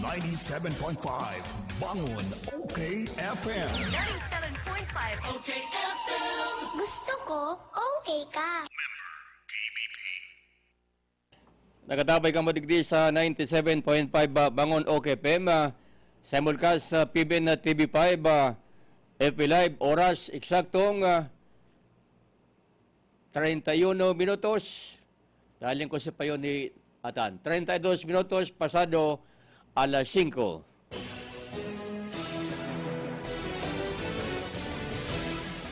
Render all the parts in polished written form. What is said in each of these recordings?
97.5 Bangon OK FM. 97.5 OK FM. Gusto ko, okay ka. Nakatabay ka madigdi sa 97.5 Bangon OK FM. Simulcast sa PBN TV5 FB Live. Oras eksaktong 31 minutos. Daling ko si payo ni Atan. 32 minutos pasado alas 5.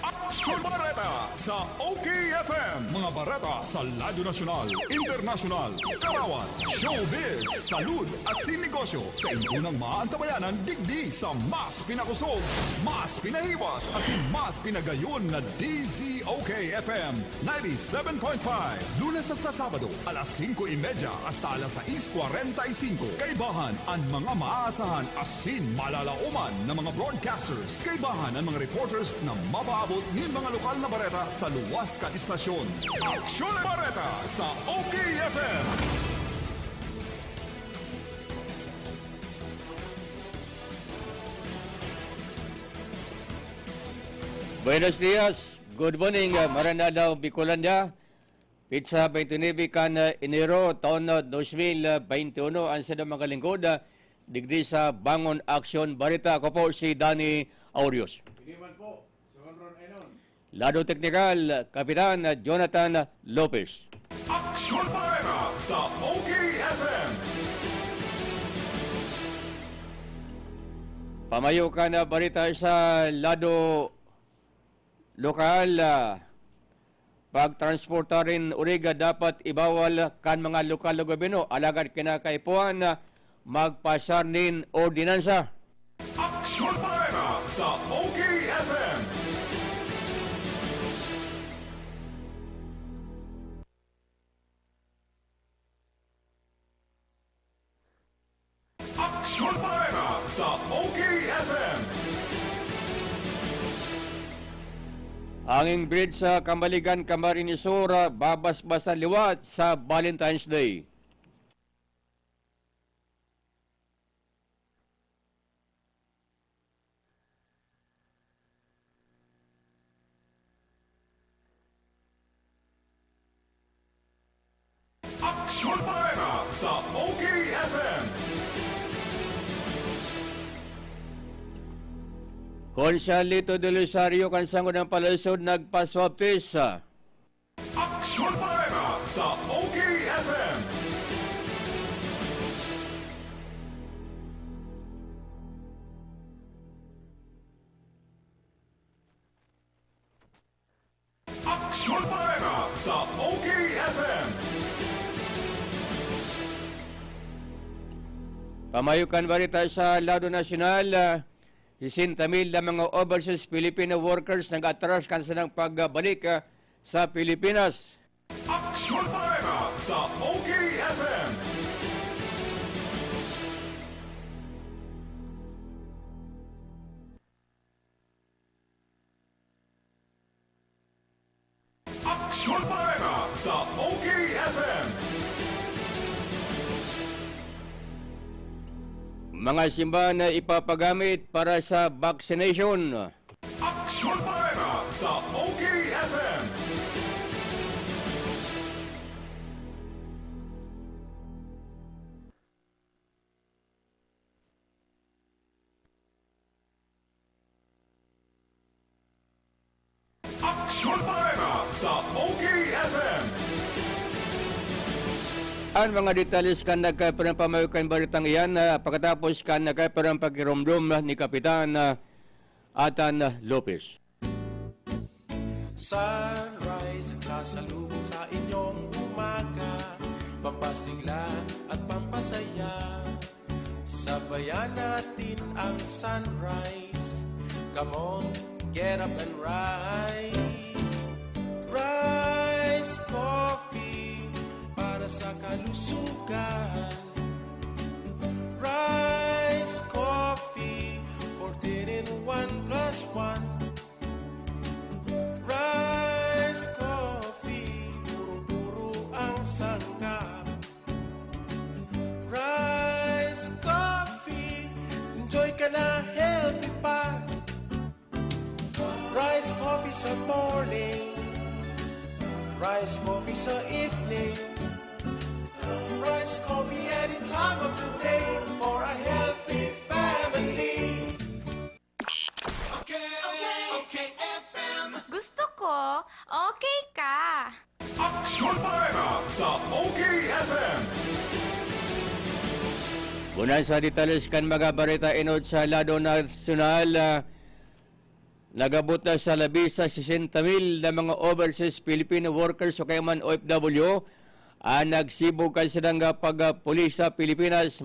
Aksyon Bareta sa OKFM. Mga bareta sa Radyo Nasyonal, Internasyonal, Karawan, Showbiz, Salud at Sinegosyo sa inunang maantabayanan digdi sa mas pinakusog, mas pinahiwas at mas pinagayon na DZOK-FM 97.5. Lunes hasta Sabado, alas 5:30 hasta alas 6:45. Kaibahan ang mga maaasahan asin malalauman ng mga broadcasters. Kaibahan ang mga reporters na mapaabot ng mga lokal na bareta sa luwas ka istasyon. Aksyon Bareta sa OKFM. Buenos dias. Good morning. Maranadaw, Bicolanda. Pizza 29 kan Enero taon 2021. Ang sa mga lingkod, digdi sa Bangon Aksyon Bareta. Ako po si Danny Aurios. Lado Teknikal, Kapitan Jonathan Lopez. Aksyon Bareta sa OKFM. Pamayo ka na barita sa lado lokal. Pagtransporta rin uriga dapat ibawal kan mga lokal na gobyerno. Alagad kinakaipuan magpasar nin ordinansa. Aksyon Bareta sa OKFM. Aksyon Bareta sa OKFM. Anging bridge sa Kambaligan, Camarines Sur, babasbasan liwat sa Valentine's Day. Aksyon Bareta sa OKFM. Konsyal Lito de Rosario, kansango ng Palasod, nagpa-swab test. Aksyon Bareta sa OKFM. Aksyon Bareta sa OKFM. Pamayukan barita sa lado nasyonal, 60,000 na mga overseas Filipino workers nag-atras kansa ng pagbalik sa Pilipinas. Aksyon Bareta sa OKFM. Aksyon Bareta sa OKFM. Mga simbahan na ipapagamit para sa vaccination. Aksyon Bareta sa OKFM. Aksyon Bareta sa OKFM. Ang mga detalles kan nagkaperang pamayukan baritang iyan pagkatapos kan nagkaperang pagkiromdom ni Kapitan Atan Lopez. Sunrise at sasalubong sa inyong umaga, pampasigla at pampasaya. Sabayan natin ang sunrise. Come on, get up and rise. Rise Coffee para sa kalusugan. Rise Coffee, 14 in 1 plus 1. Rise Coffee, puro-puro ang sangkap. Rise Coffee. Joy ka na, healthy pa. Rice coffee sa morning, rice coffee sa evening, rice coffee any time of the day for a healthy family. Okay, FM. Gusto ko, okay ka. Aksyon Bareta sa OKFM. Bunan sa detalles kan mga barita inod sa lado nasyonal, nagabot na sa labi sa 60,000 na mga overseas Filipino workers o kaya man OFW ang nagsibog kan silang pagpulis sa Pilipinas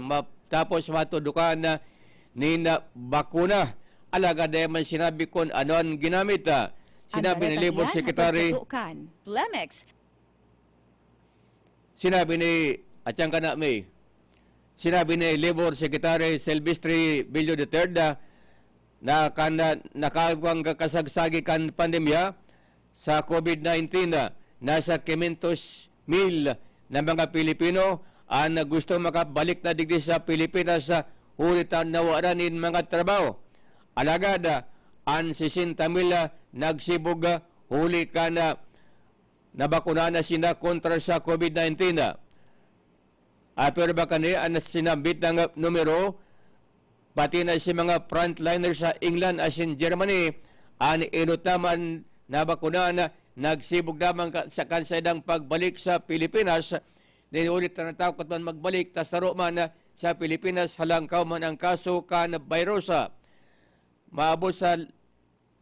tapos matudukan na ni na bakuna. Alaga dahil man sinabi kon ano ang ginamit. Sinabi ni Labor Secretary Lemex. Sinabi ni Atyang Kanami, sinabi ni Labor Secretary Silvestre Villo III na nakawang kasagsagi kan pandemya sa COVID-19 nasa 500,000 na mga Pilipino ang gusto makabalik na digdi sa Pilipinas sa hulitan na waranin mga trabaho. Alagad ang 60,000 nagsibog huli ka na nabakuna na sina kontra sa COVID-19. Pero baka niya ang sinambit ng numero pati na si mga frontliners sa England as in Germany, ang inot naman na bakuna na nagsibog naman sa kansaydang pagbalik sa Pilipinas. Ninulit na natakot man magbalik, tasaro man sa Pilipinas, halangkaw man ang kaso kan virusa. Maabot sa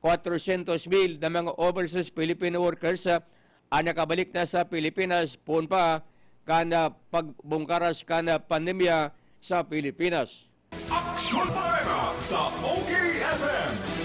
400,000 na mga overseas Filipino workers ang nakabalik na sa Pilipinas, pun pa kana pagbungkaras kana pandemya sa Pilipinas. Aksyon Bareta sa OKFM.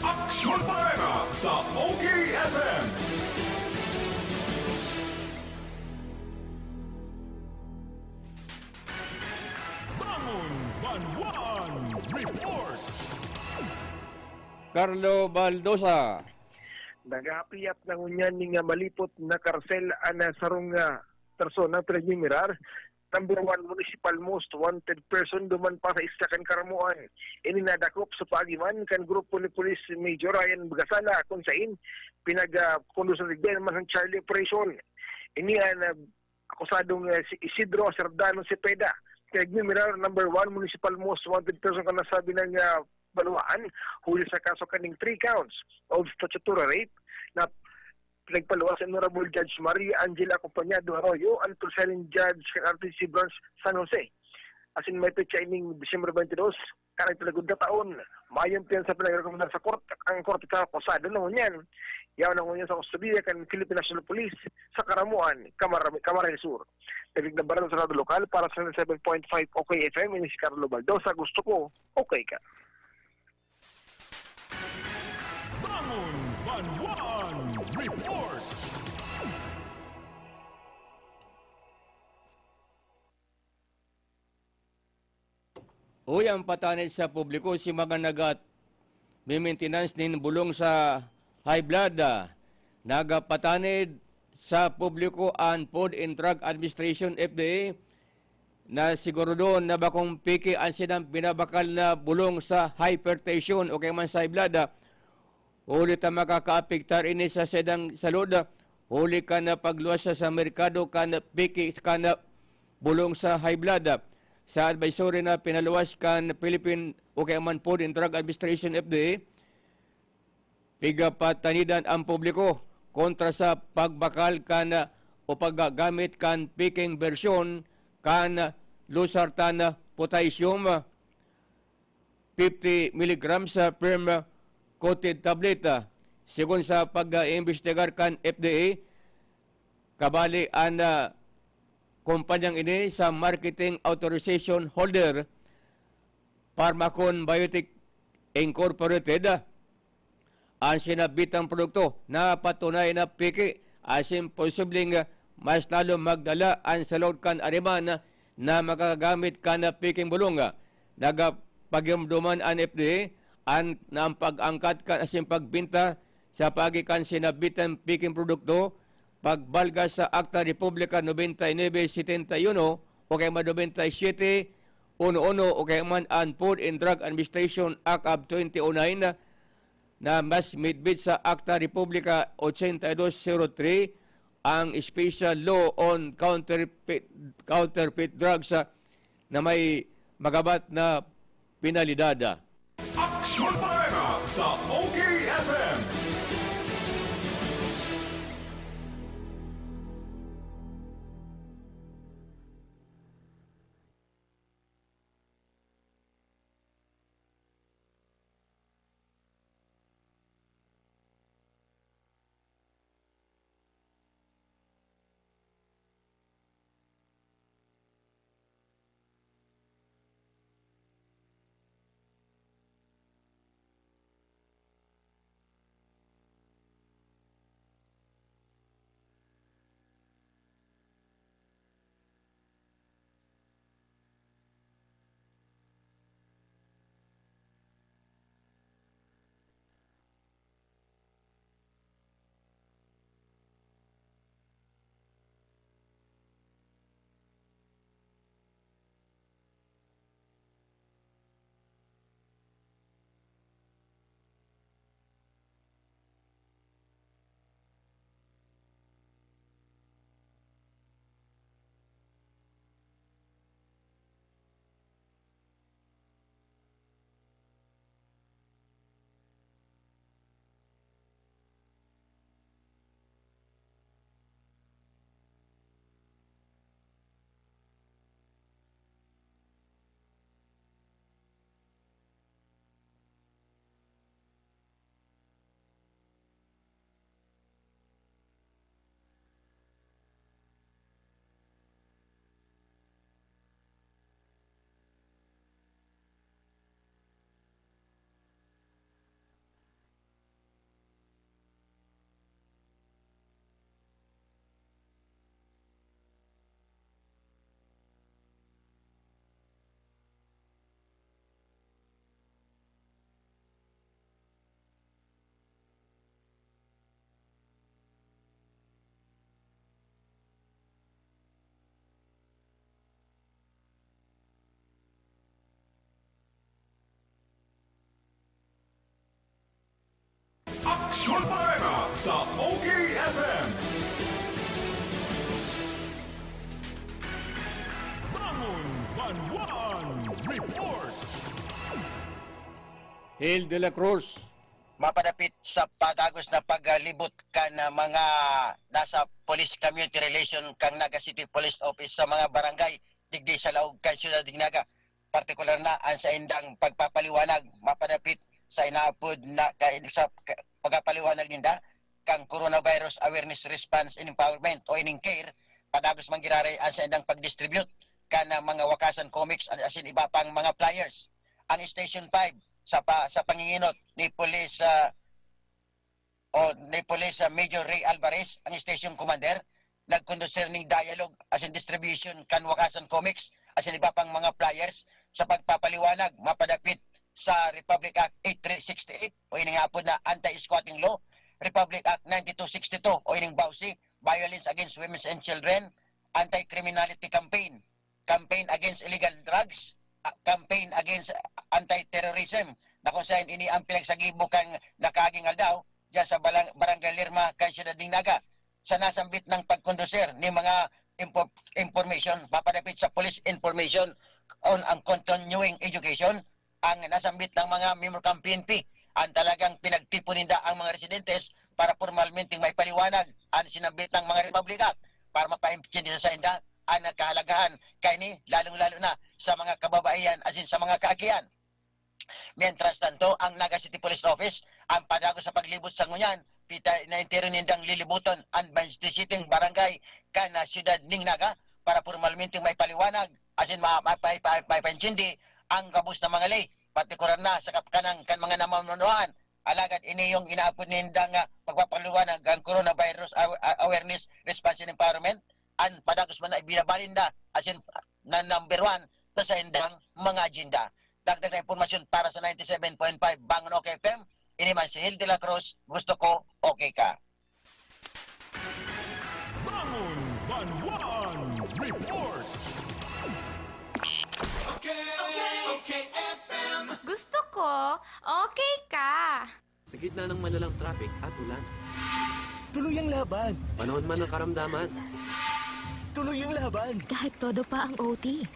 Aksyon Bareta sa OKFM. Bangon Banwan Report. Carlo Baldosa. Nagapiyat ng unyan ni nga malipot na karsel ana sarong persona pinagmimirar. Number 1 municipal most wanted person duman pa sa Iskakan Karamuan. Ininadakop sa pagiman kan grupo ni Police Major Ryan Bagasala kung sain pinag-conduce naman ng Charlie Operation. Ini ang akusadong si Isidro Sardano Cepeda. Pinagmimirar number 1 municipal most wanted person kan nasabi ng Baluaan huli sa kaso kaning 3 counts of statutory rape na pinagpaluwas sa Honorable Judge Maria Angela Acompañado Arroyo ang presiding judge ng RTC Branch San Jose. As in may petsa ining December 22, karang pinagod na taon, mayong piyansa pinag-rekomendar sa court, ang court kakosado na ngunyan. Yaw na ngunyan sa kustudiya kan Philippine National Police sa Karamuan, Camarines Sur. Dalig na barang sa radio lokal para sa 7.5 OK FM, ini si Carlo Baldosa, gusto ko, okay ka. Bangon Banwan Report. Uy, ang patanid sa publiko si mga nagat may maintenance nin bulong sa high blood. Nagapatanid sa publiko ang Food and Drug Administration FDA na siguro doon na bakong piki ang sinang binabakal na bulong sa hypertension o kaya man sa high blood. Huli ta makakaapektar ini sa sedang salud. Huli ka na pagluwas sa merkado ka na piki ka na bulong sa high blood. Sa advisory na pinaluwas kan Philippine o kaya man Food and Drug Administration FDA, pigapatanidan ang publiko kontra sa pagbakal kan o paggamit kan piking version kan losartan potassium 50 mg per coated tablet. Sigon sa pag-iimbestigar kan FDA, kabali ang kumpanyang ini sa Marketing Authorization Holder Pharmacon Biotech Incorporated ang sinabitang produkto na patunay na piki asim posibleng mas lalo magdala ang salod kan ariman na makagamit ka na piking bulong. Nagapagimduman ang FDA ang pag-angkat ka asim pagbinta sa pagikan sinabitang piking produkto pagbalga sa Acta Republica 9971 o kaya 97 o kaya man ang Food and Drug Administration Act of 2009 na mas midbit sa Acta Republica 8203 ang Special Law on Counterfeit Drugs na may magabat na penalidad. Aksyon Bareta sa OKFM. Aksyon Bareta sa OKFM. Bangon Banwan Report. Hill de la Cruz, mapadapit sa pagagos na paglibot ka na mga nasa police community relation kang Naga City Police Office sa mga barangay digdi sa Laog kan Syudad Dignaga, partikular na ang sa indang pagpapaliwanag mapadapit sa inaapod na sa pagpapaliwanag ninda kang Coronavirus Awareness Response and Empowerment o ining CARE padagos manggiraray ang sa indang pagdistribute kana mga wakasan comics asin iba pang mga flyers. Ang Station 5 sa panginginot ni Police o o ni Police Major Ray Alvarez, ang station commander, nagkonduser ng dialogue as in distribution kan Wakasan Comics as in iba pang mga flyers sa pagpapaliwanag mapadapit sa Republic Act 8368 o ining hapon na Anti-Squatting Law, Republic Act 9262 o ining BAUSI, Violence Against Women and Children, Anti-Criminality Campaign, Campaign Against Illegal Drugs, Campaign Against Anti-Terrorism, na kung saan ini ang pinagsagibok kang nakaging aldaw dyan sa Barangay Lirma, kay Ciudad Dingnaga, sa nasambit ng pagkonduser ni mga information, papadapit sa police information on ang continuing education, ang nasambit ng mga member ng PNP, ang talagang pinagtipon ninda ang mga residentes para formalmente may paliwanag ang sinabit ng mga Republic Act para mapaimpin sa inda ang nagkahalagahan kay ni lalong-lalo na sa mga kababaihan as in sa mga kaakian. Mientras tanto, ang Naga City Police Office ang padago sa paglibot sa ngunyan, na-intero nindang lilibuton ang visiting barangay kana Ciudad Dingnaga para formalmente may paliwanag as in mapainsindi ang gabos na mga lay, partikular na sa kapkanang kan mga namamunuan. Alagad ini yung inaapod nindang pagpapaliwanag ang Coronavirus Awareness Response and Empowerment, ang padagos man na ibinabalinda as in na number 1 sa indang mga agenda. Dagdag na impormasyon para sa 97.5 Bangon OK FM, ini man si Hil de la Cruz, gusto ko okay ka. Bangon Banwan Report. Okay FM. Gusto ko, okay ka. Sa gitna ng malalang traffic at ulan. Tuloy ang laban. Panahon man ng karamdaman. Tuloy ang laban. Kahit todo pa ang OT.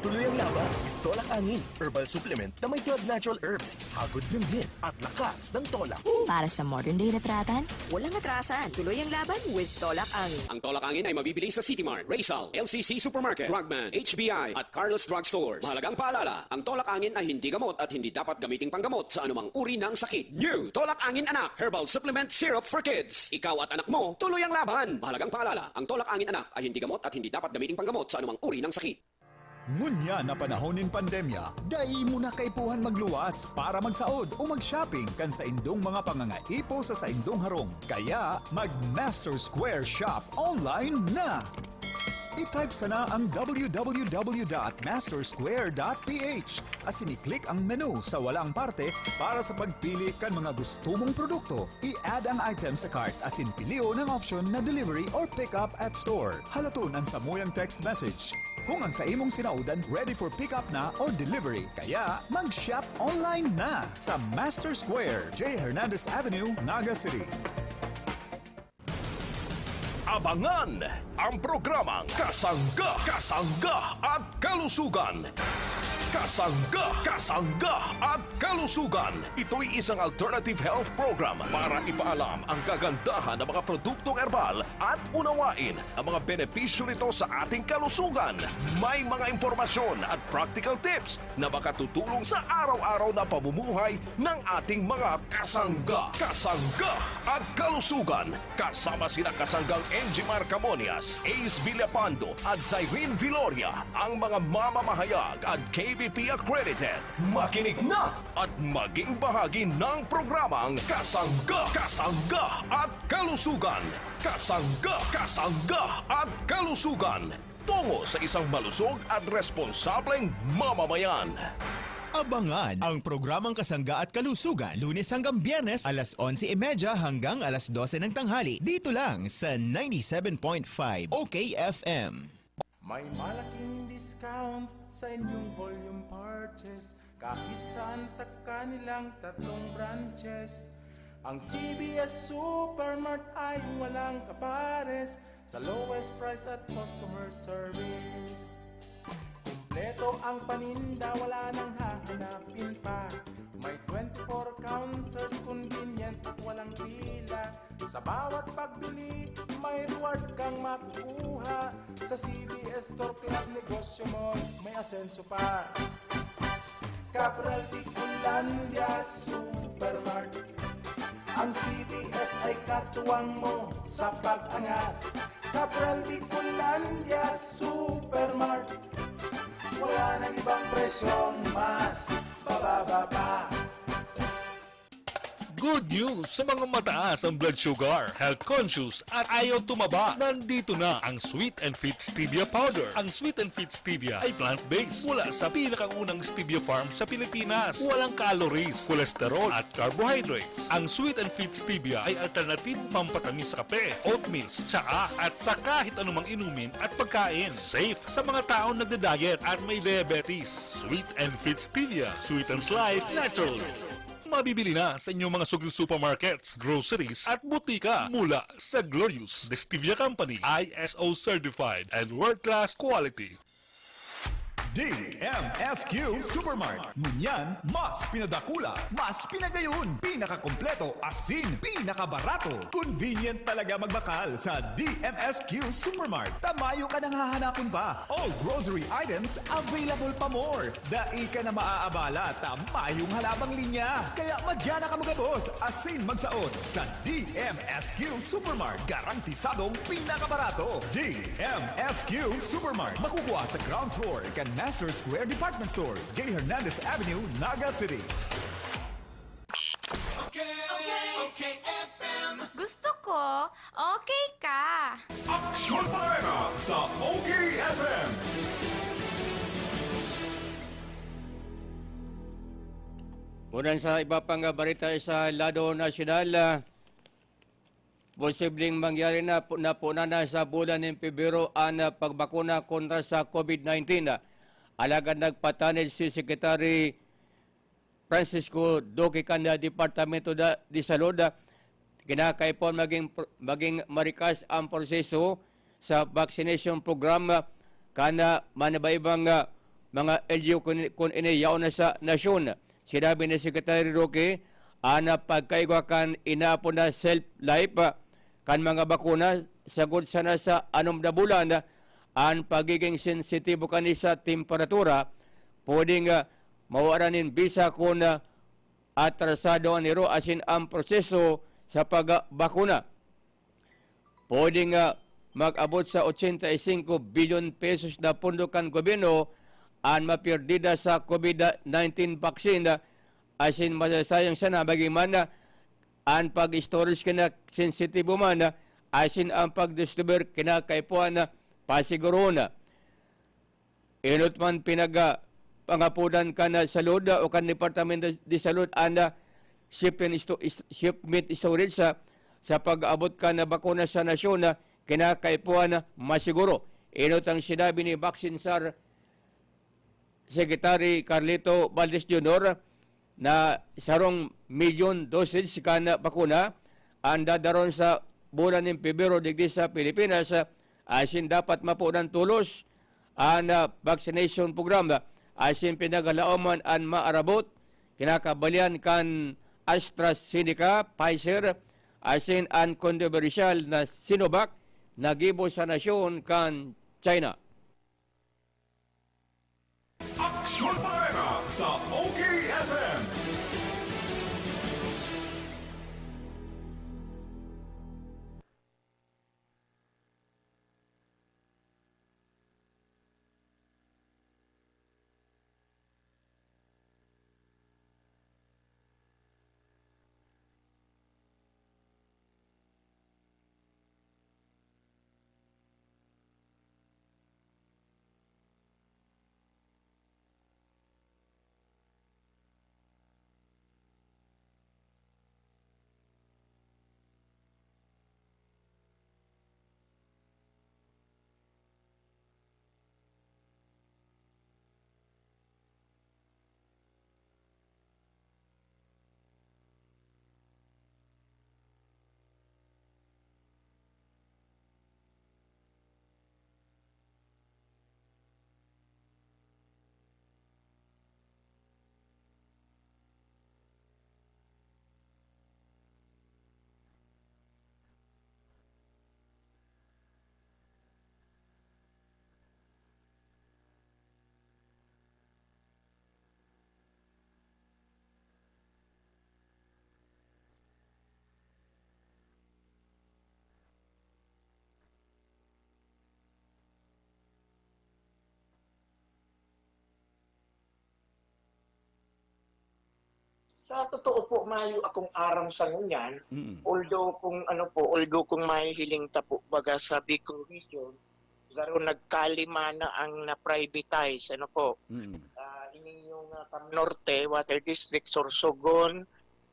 Tuloy ang laban. Tolak Angin, herbal supplement na may 12 natural herbs, hagod ng hit at lakas ng tolak. Para sa modern day retratan, walang atrasan. Tuloy ang laban with Tolak Angin. Ang Tolak Angin ay mabibili sa City Mart, Rizal, LCC Supermarket, Drugman, HBI at Carlos Drug Stores. Mahalagang paalala, ang Tolak Angin ay hindi gamot at hindi dapat gamiting panggamot sa anumang uri ng sakit. New Tolak Angin Anak, herbal supplement syrup for kids. Ikaw at anak mo, tuloy ang laban. Mahalagang paalala, ang Tolak Angin Anak ay hindi gamot at hindi dapat gamiting panggamot sa anumang uri ng sakit. Ngunya na panahon ng pandemya, dai mo na kaipuhan magluwas para magsaod o mag-shopping kan sa indong mga pangangaipo sa indong harong. Kaya mag-Master Square Shop online na! I-type sana ang www.mastersquare.ph as ini-click ang menu sa walang parte para sa pagpili kan mga gusto mong produkto. I-add ang item sa cart as in pilio ng option na delivery or pick up at store. Halaton ang samuyang text message kung ang sa imong sinaudan ready for pick up na or delivery. Kaya mag-shop online na sa Master Square, J. Hernandez Avenue, Naga City. Abangan ang programang Kasangga, Kasangga at Kalusugan. Kasangga, Kasangga at Kalusugan. Ito'y isang alternative health program para ipaalam ang kagandahan ng mga produktong herbal at unawain ang mga benepisyo nito sa ating kalusugan. May mga impormasyon at practical tips na makatutulong sa araw-araw na pamumuhay ng ating mga kasangga. Kasangga at Kalusugan. Kasama sina kasanggang Angie Marcamonias, Ace Villapando at Zyrene Viloria, ang mga mamamahayag at KBP accredited. Makinig na at maging bahagi ng programang Kasangga, Kasangga at Kalusugan. Kasangga, Kasangga at Kalusugan. Tungo sa isang malusog at responsableng mamamayan. Abangan ang programang Kasangga at Kalusugan Lunes hanggang Biyernes alas 11:30 hanggang alas 12 ng tanghali dito lang sa 97.5 OK FM. May malaking discount sa inyong volume purchase kahit saan sa kanilang 3 branches. Ang CBS Supermart ay walang kapares sa lowest price at customer service. Kompleto ang paninda, wala nang hahanapin pa. May 24 counters, convenient at walang pila. Sa bawat pagbili, may reward kang makukuha. Sa CBS Store Club, negosyo mo, may asenso pa. Cabral Ticulandia Supermart. Ang CBS ay katuwang mo sa pag-angat. Cabral Ticulandia Supermart. Wala nang ibang presyong mas bababa pa. Good news sa mga mataas ang blood sugar, health conscious at ayaw tumaba. Nandito na ang Sweet and Fit Stevia Powder. Ang Sweet and Fit Stevia ay plant-based mula sa pinakaunang stevia farm sa Pilipinas. Walang calories, cholesterol at carbohydrates. Ang Sweet and Fit Stevia ay alternatibong pampatamis sa kape, oatmeals, tsaa at sa kahit anumang inumin at pagkain. Safe sa mga taong nagda-diet at may diabetes. Sweet and Fit Stevia. Sweetens life naturally. Mabibili na sa inyong mga sugil supermarkets, groceries at butika mula sa Glorious, the Stevia Company, ISO certified and world-class quality. DMSQ Supermart. Ngunyan, mas pinadakula, mas pinagayon, pinakakompleto, asin, pinakabarato. Convenient talaga magbakal sa DMSQ Supermart. Tamayo ka nang hahanapin pa. All grocery items available pa more. Dai ka na maaabala, tamayong halabang linya. Kaya madyan na ka mga boss, asin magsaot sa DMSQ Supermart. Garantisadong pinakabarato. DMSQ Supermart. Makukuha sa ground floor kan Master Square Department Store, Gay Hernandez Avenue, Naga City. Okay, FM. Gusto ko, okay ka. Aksyon Barera sa OKFM. Muna sa iba pang balita sa lado nasyonal, posibleng mangyari na na sa bulan ng Pebrero ang pagbakuna kontra sa COVID-19. Alagad nagpatanil si Secretary Francisco Duque kanna Departamento de Salud, kinakaipon maging marikas ang proseso sa vaccination program kana manabaibang mga LGU kung iniyaw na sa nasyon. Sinabi ni Secretary Duque, ana pagkaigwa kan inaapon na self-life kan mga bakuna, sagod sana sa anom na bulan, ang pagiging sensitibo kani sa temperatura, pwedeng mawaranin bisa kung atrasado ang niro asin ang proseso sa pagbakuna. Pwedeng mag-abot sa 85 billion pesos na pondo kan gobyerno ang mapirdida sa COVID-19 vaccine, asin masasayang sana bagaimana ang pag-storage kina sensitibo man, asin ang pag-distribuer kina kaipuan pasiguro na. Inot man pangapudan ka na salud o kan Departamento de Salud ana shipment storage sa pag-abot ka na bakuna sa nasyon na kinakaipuan masiguro. Inot ang sinabi ni Vaccine SAR Secretary Carlito Valdez Jr. na sarong milyon doses ka na bakuna ang dadaron sa bulan ng Pebrero digdi sa Pilipinas, asin dapat mapunan tulos ang vaccination program, asin pinagalaoman ang maarabot kinakabalian kan AstraZeneca, Pfizer, asin ang controversial na Sinovac nagibo sa nasyon kan China. Aksyon Barera sa OKFM. Sa totoo po, mayo akong aram sa ngunyan. Although kung may hiling tapo baga sa Bicol region, laro nagkalima na ang na-privatize. Ining yung Cam Norte, Water District, Sorsogon,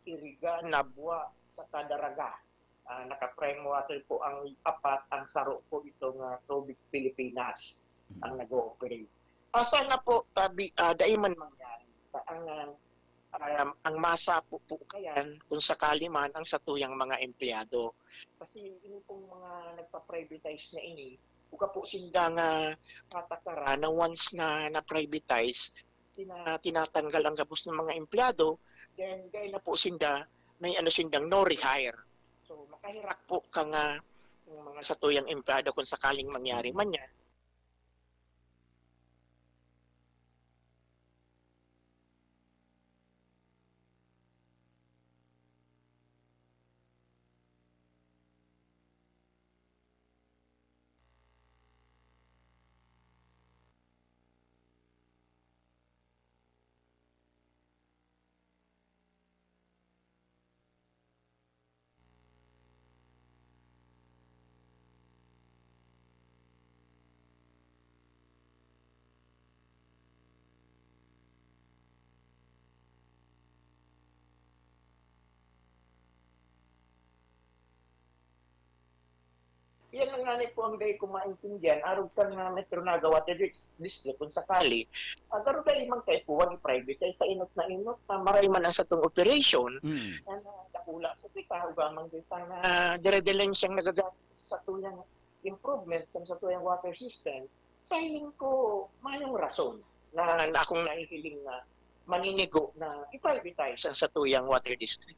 Iriga, Nabua, sa Kadaraga. Naka-prime water po ang apat, ang saro po itong Tubig Pilipinas ang nag-ooperate. Sana po, daiman mangyari. Ang masa po kayan kung sakali man ang satuyang mga empleyado. Kasi ini pong mga nagpa-privatize na ini, buka po sinda nga patakara na once na na-privatize, tinatanggal ang gabos ng mga empleyado, then gaya na po sinda, may sindang no rehire. So makahirak po ka nga yung mga satuyang empleyado kung sakaling mangyari man yan. Yan ang nga po ang day ko maintindihan. Arog ka nga Metro Naga Water District kung sakali. Pero dahil mang kayo po, wag i-private sa inot na inot na maray man ang sa itong operation. Nakula sa kita, ugamang kita na dire-dilen siyang nagagamit sa tuyang improvement sa tuyang water system. Sa hiling ko, mayong rason na akong nahihiling na maninigo na i-privatize ang sa tuyang water district.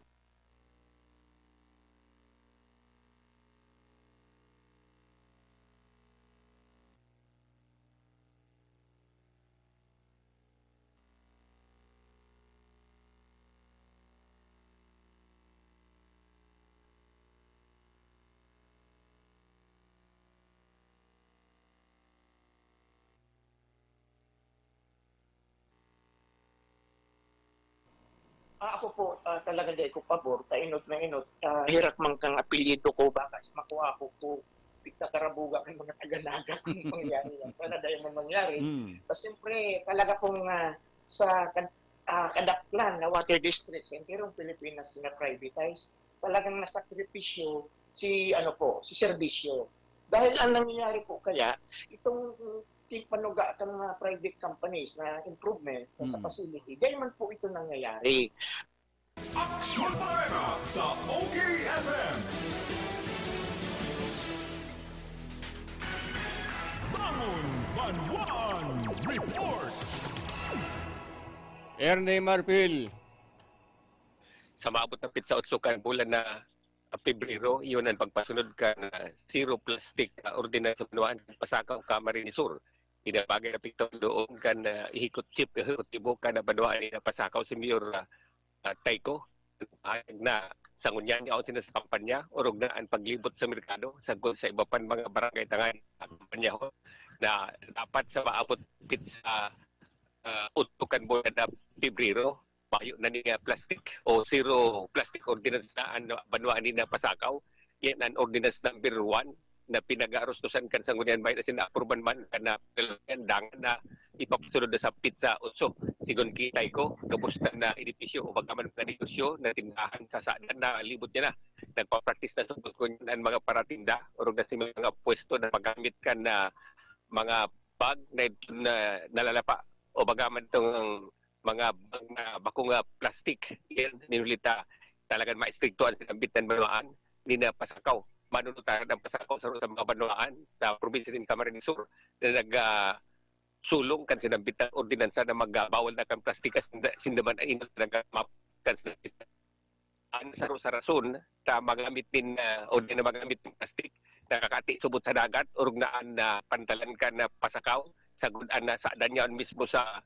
Ako po, talaga di ko pabor, inot na inot. Hirak man kang apelyido ko, baka makuha ko po, pagkakarabuga ng mga taga-naga kung mangyari yan. Sana dahil mo mangyari. Tapos siyempre, talaga pong sa kadaklan na water districts, pero Pilipinas na privatize, talagang nasakripisyo si serbisyo. Dahil ang nangyayari po kaya, itong panuga ng mga private companies na improvement sa facility, dahil man po ito nangyayari. Aksyon Barena sa OKFM. Bangon Banwan Report. Ernie Marpil. Sa maabot na pitsa utsukan bulan na Pebrero, iyon ang pagpasunod ka na zero plastic ordinance ng pasakaw Camarines Sur. Inabagay na pito doon kan ihikot chip, ihikot tibo ka na banwaan na pasakaw si Mayor Taiko. Na sangunyan niya ako sa kampanya, orog na ang paglibot sa merkado, sagol sa iba pan mga barangay tangan kampanya ko na dapat sa maabot pitsa utsukan bulan na Pebrero, payo na niya plastic o zero plastic ordinance na banwaan na pasakaw. Yan ang ordinance number 1 na pinag-arostusan kan sa ngunyan bayan na apruban man kana dangan na ipapasunod sa pizza utso sigon kitay ko kamusta na edipisyo o bagaman na negosyo na tindahan sa saadan na libot niya na nagpa-practice na sugod ko ang mga paratinda o na si mga pwesto na paggamit kan na mga bag na nalalapa o bagaman itong mga bag na bakong plastic yan ninulita talagang maistriktuan sa kambitan banwaan ni na pasakaw manunutaran ang pasakaw sa mga banwaan sa probinsya ng Camarines Sur na nag-sulong kan sinambitan ordinansa na magbawal na kang plastika sindaman ang inot na nag-map kan sinambitan. Ang sa rason sa magamit din o di na magamit ng plastik nakakati subot sa dagat urog naan na pantalan ka na pasakaw sagudan na sa danyan mismo sa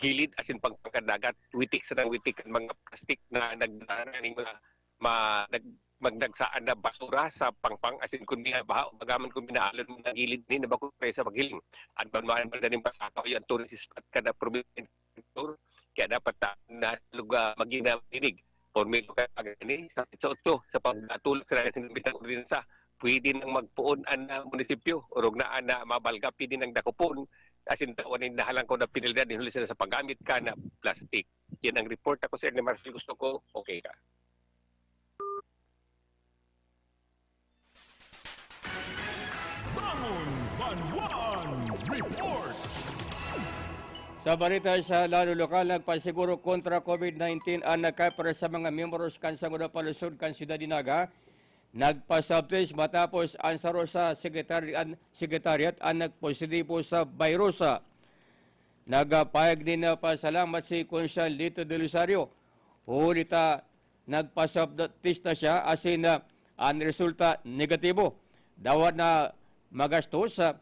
gilid asin pangpangkan dagat witik sa nang witik ang mga plastik na nagdaraning mga magdagsaan na basura sa pangpang asin kun baha magaman kun binaalon mo na gilid ni nabako sa paghiling at banmaan man daning pasakaw yan tourism spot kada probinsya kaya dapat na lugar maging na dinig. Formilo ka agani sa 8 sa pagtulog sa sinabitang ordinansa. Pwede nang magpuon ang munisipyo o na mabalga pwede nang dakupon asin tawanin na halang ko na pinilidad hinuli sila sa paggamit ka na plastic. Yan ang report ako sa ni Marcel. Gusto ko, okay ka. Bangon Banwan Report. Sa balita sa lalo lokal, nagpasiguro kontra COVID-19 ang nagkapara sa mga miyembros kansang una palusod kan Siyudad Dinaga. Nagpa-subtest matapos ang saro sa sekretariat ang nagpositibo sa virusa. Nagpayag din na pasalamat si Consyal Lito de Lusario. Hulita nagpa-subtest na siya asin na ang resulta negatibo. Dawat na magastos sa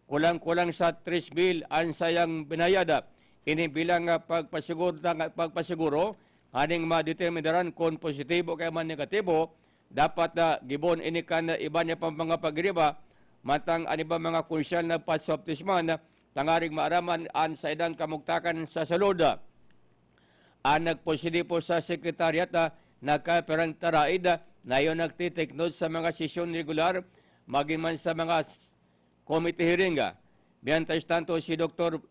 kulang-kulang sa 3,000 ang sayang binayada. Ini bilang pagpasiguro, aning madeterminaran kung positibo kay man negatibo, dapat na gibon ini kan iba niya pang mga pagriba, matang aniba mga konsyal na pasoptisman, tangaring maaraman an sa idang kamugtakan sa saluda. Ang nagpositibo sa sekretariat nagkaperang taraid na yun nagtitik note sa mga sesyon regular, maging man sa mga committee hearing. Biyantais tanto si Dr.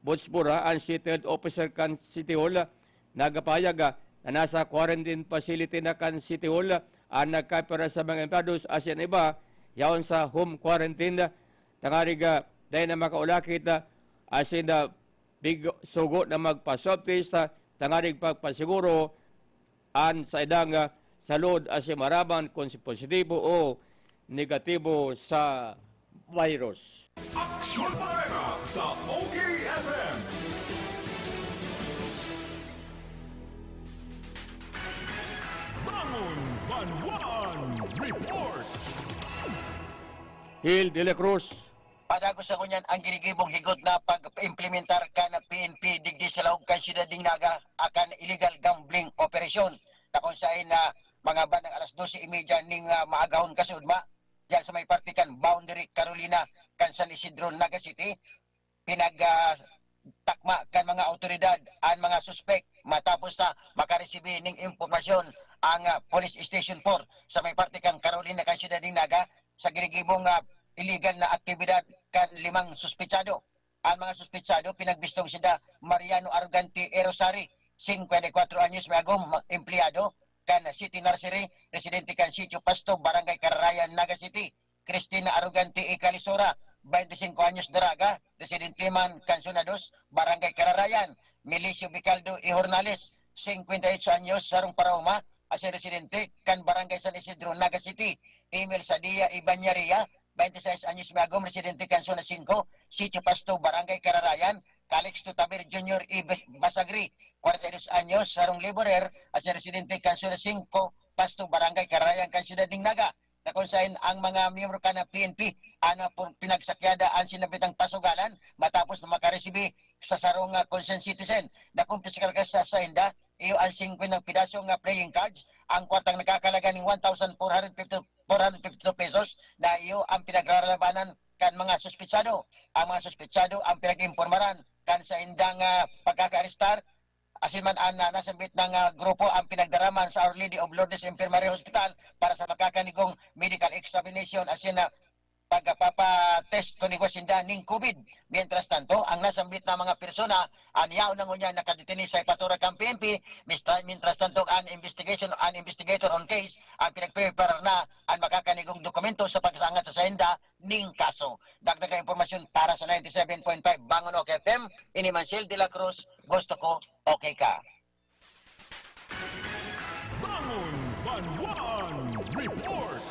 Botspura, ang City Health Officer kan City Hall, nagapayag na nasa quarantine facility na kan City Hall ang nagkapera sa mga emplados asin iba yaon sa home quarantine. Tangariga dahil na makaulakit asin na big sugo na magpa-swab test tangarig pagpasiguro an sa idang salud asin maraman kung si positibo o negatibo sa virus. Aksyon Bareta sa OKFM. Bangon Banwan Report. Hill de la Cruz. Padagos sa kunyan ang ginigibong higot na pag-implementar ka na PNP digdi sa laog kan Siyudad Dinaga akan illegal gambling operation na kung saan na mga bandang alas 12:30 ning maagahon kasudma diyan sa may partikan boundary Carolina kan San Isidro Naga City takma kan mga autoridad ang mga suspek matapos sa makaresibi ning impormasyon ang Police Station 4 sa may partikan Carolina kan Siyudad Dinaga sa ginigibong illegal na aktibidad kan 5 suspetsado. Ang mga suspetsado pinagbistong sila Mariano Arugante Erosari, 54 anyos, may agong empleyado kan City Nursery, residente kan Sitio Pasto, Barangay Cararayan, Naga City. Cristina Arugante Ecalisora, 25 anyos, Daraga, residente man kan Sunados, Barangay Cararayan. Milicio Bicaldo E. Hornales, 58 anyos, Sarong Parauma, as residente kan Barangay San Isidro, Naga City. Emil Sadia Ibanyaria, 26 anyos, may agong residente kan Zona 5, Sitio Pasto, Barangay Cararayan. Calix Tutabir Jr. E. Basagri, 42 anyos, Sarong Laborer, as residente kan Zona 5, Pasto, Barangay Cararayan, kan Siyudad Dinaga. Na kung saan ang mga miyembro ka na PNP ana po pinagsakyada ang sinabitang pasugalan matapos na makaresibi sa sarong concerned citizen na kumpiskal ka sa inda iyo ang 5 ng pidaso nga playing cards ang kwartang nakakalaga ng 1,452 pesos na iyo ang pinaglalabanan kan mga suspetsado. Ang mga suspetsado ang pinag-impormaran kan sa indang pagkaka-arestar asin man nasambit ng grupo ang pinagdaraman sa Our Lady of Lourdes Infirmary Hospital para sa makakanigong medical examination asin na pagpapatest kung igwasinda ning COVID. Mientras tanto, ang nasambit na mga persona, aniyaw na ngunya nakadetini sa ipatura kang PNP, mientras tanto, an investigator on case, ang pinag-prepare na ang makakanigong dokumento sa pagsangat sa senda ning kaso. Dagdag na impormasyon para sa 97.5 Bangon OK FM, ini Mansel de la Cruz, gusto ko, okay ka. Bangon Banwan Report.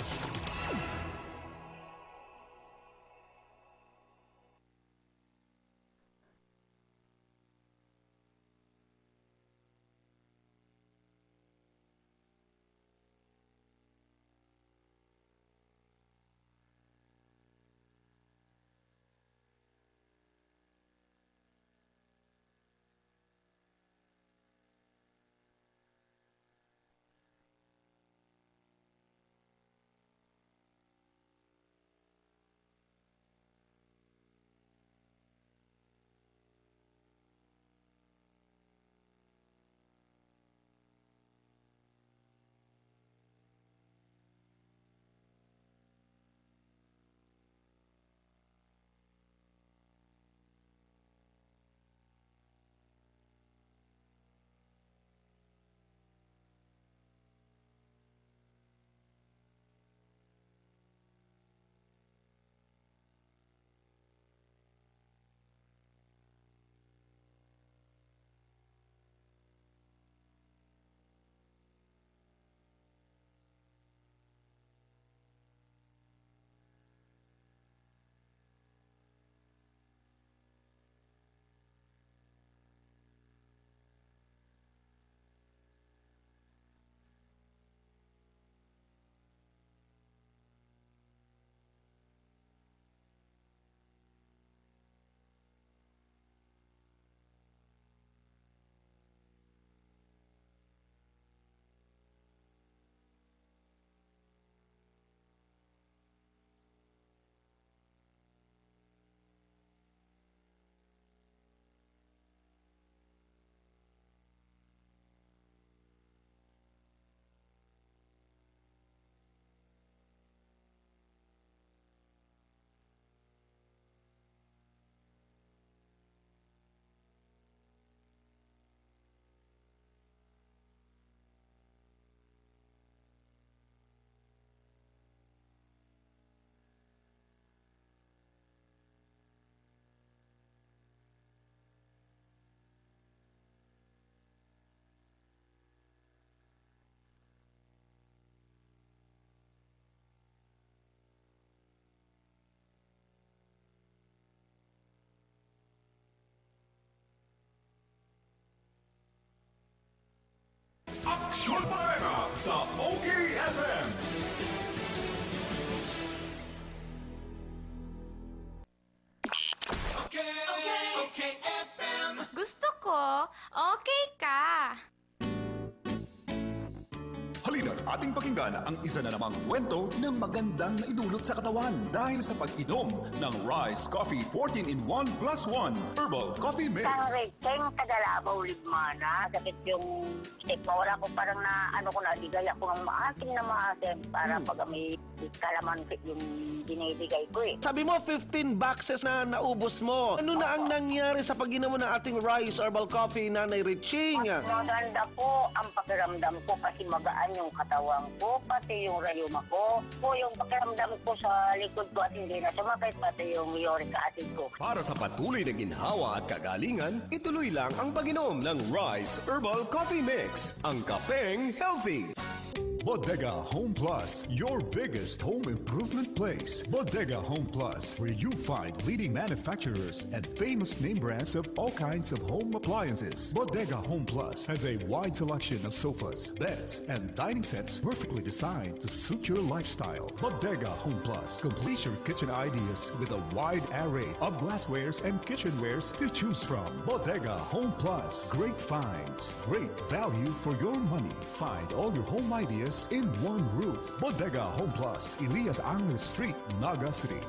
Okay ka. Halina't ating pakinggan ang isa na namang kwento ng magandang naidulot sa katawan dahil sa pag-inom ng Rise Coffee 14-in-1 plus 1 Herbal Coffee Mix. Kang Rachel, kadalabaw ligmana. Sakit yung stick mo. Wala ko parang nadigay ako ng maasim para pag may kalamansi yung dinibigay ko eh. Sabi mo, 15 boxes na naubos mo. Ano na ang nangyari sa pag-inom mo ng ating Rise Herbal Coffee, Nanay Riching? Maganda po ang pakiramdam ko kasi magaan yung katawan ko, pati yung rayuma ko. Yung pakiramdam ko sa likod ko at hindi na sumakit, pati yung uric acid ko. Para sa patuloy na ginhawa at kagalingan, ituloy lang ang pag-inom ng Rise Herbal Coffee Mix, ang kapeng healthy. Bodega Home Plus, your biggest home improvement place. Bodega Home Plus, where you find leading manufacturers and famous name brands of all kinds of home appliances. Bodega Home Plus has a wide selection of sofas, beds, and dining sets perfectly designed to suit your lifestyle. Bodega Home Plus completes your kitchen ideas with a wide array of glasswares and kitchenwares to choose from. Bodega Home Plus, great finds, great value for your money. Find all your home ideas in one roof. Bodega Home Plus, Elias Angel Street, Naga City.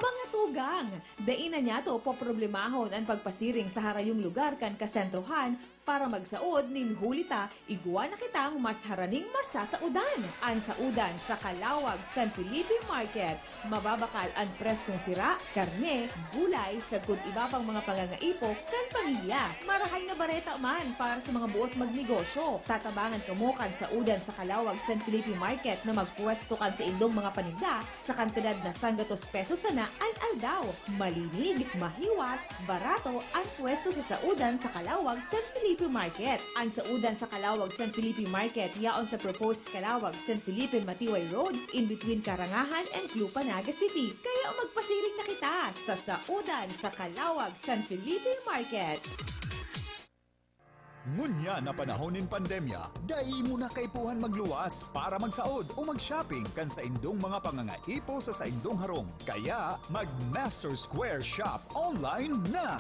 Mga tugang, dainan niya to poproblemahon ang pagpasiring sa harayong lugar kan kasentrohan para magsaod nin hulita, igwa na kitang mas haraning masasaudan. Ang saudan sa Calawag San Felipe Market. Mababakal ang preskong sira, karne, gulay, sagkod iba pang mga pangangaipo kan pamilya. Marahay na bareta man para sa mga buot magnegosyo. Tatabangan kamukan sa udan sa Calawag San Felipe Market na magpwesto kan sa indong mga paninda sa kantidad na 100 pesos sana ang aldaw. Malinig, mahiwas, barato ang pwesto sa saudan sa Calawag San Felipe Market. Ang saudan sa Calawag San Felipe Market yaon sa proposed Calawag San Felipe Matiway Road in between Karangahan and Clupa, Naga City. Kaya magpasiring na kita sa saudan sa Calawag San Felipe Market. Ngunya na panahonin pandemya, dai mo na kaipuhan magluwas para magsaod o mag-shopping kan sa indong mga pangangaipo sa indong harong. Kaya mag-Master Square Shop online na!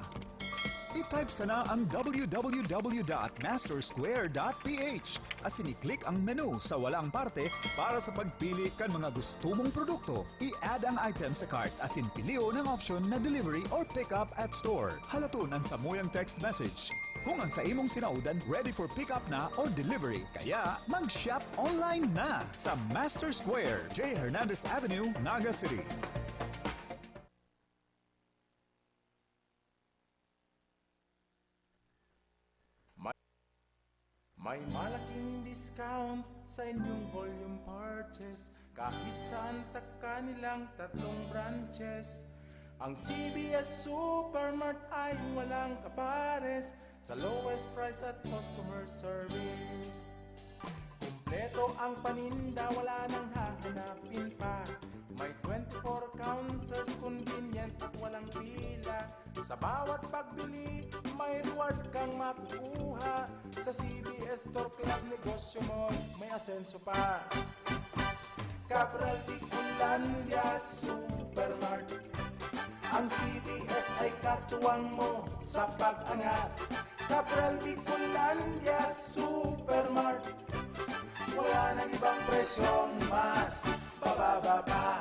I-type sana ang www.mastersquare.ph asin i-click ang menu sa walang parte para sa pagpili kan mga gusto mong produkto. I-add ang item sa cart asin pilio ng option na delivery or pick up at store. Halaton ang samuyang text message. Kung ang sa imong sinaudan ready for pick up na or delivery, kaya mag-shop online na sa Master Square, J. Hernandez Avenue, Naga City. May malaking discount sa inyong volume purchase kahit saan sa kanilang 3 branches. Ang CBS Supermart ay walang kapares sa lowest price at customer service. Kumpleto ang paninda, wala nang hahanapin pa. May 24 counters, convenient at walang pila. Sa bawat pagbili, may reward kang makukuha. Sa CBS Store Club, negosyo mo may asenso pa. Cabral Bicolandia Supermart. Ang CBS ay katuwang mo sa pag-angat. Cabral Bicolandia Supermart. Wala nang ibang presyong mas bababa pa.